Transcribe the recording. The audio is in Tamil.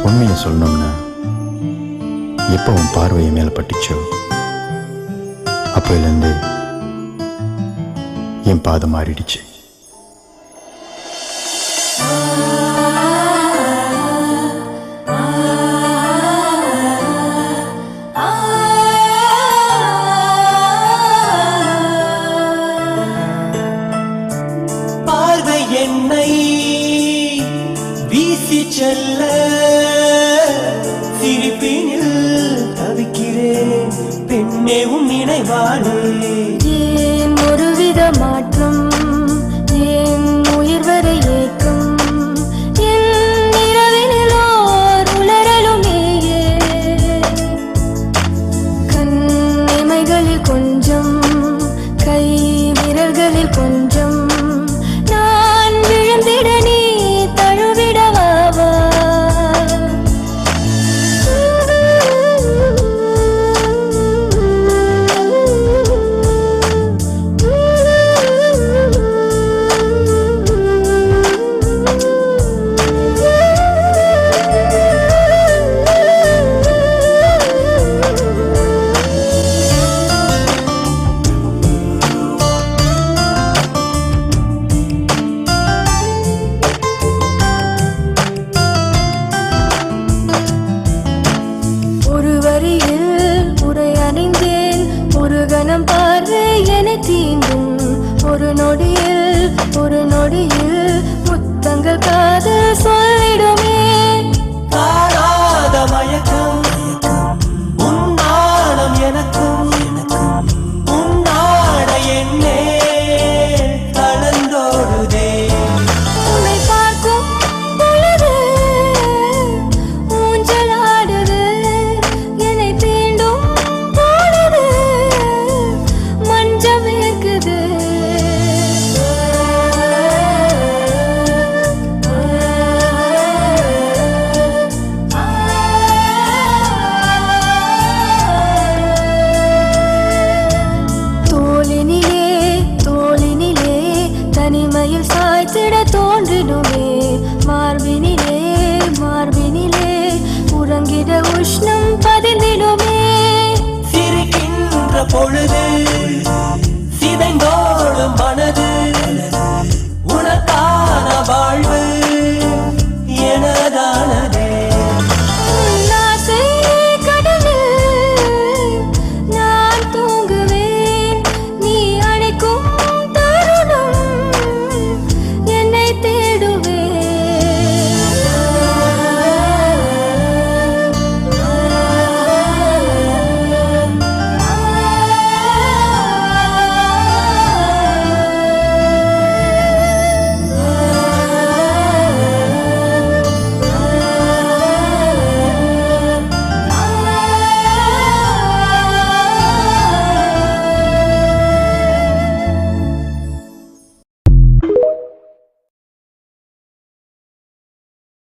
உண்மையை சொல்லணும்னா எப்போ உன் பார்வையை மேலே பட்டுச்சோ அப்போலேருந்து என் பாதம் மாறிடுச்சு. பார்வை என்னை வீசி செல்ல சிரிப்பினில் தவிக்கிறேன் பெண்ணே உன் நினைவானே. ஏன் ஒருவித மாற்றம், ஏன் உயிர் வரை ஏக்கம், என் இரவினிலோர் உளறலுமேயே. கண் இமைகளில் கொஞ்சம், கை விரல்களில் கொஞ்சம், நான் விழுந்திட நீ தழுவிடவாவா. ஒரு வரியில் உரை அணிந்தேன், ஒரு கணம் பார்வை என தீண்டும். ஒரு நொடியில் முத்தங்கள் காதல் சொல்லிடுமே. காணாத மயக்கம் உன்னாடம் எனக்கும் உன்னாட என்னே கலந்தோடுதே. உன்னை பார்க்கும் பொழுது ஊஞ்சலாடுது, என்னை தீண்டும் பொழுது மஞ்சம் வேர்க்குது. தோளினிலே தனிமையில் சாய்த்திட தோன்றிடுமே. மார்பினிலே உறங்கிட உஷ்ணம் பதிந்திடுமே. சிரிக்கின்ற பொழுது சிதைந்தோடும் மனது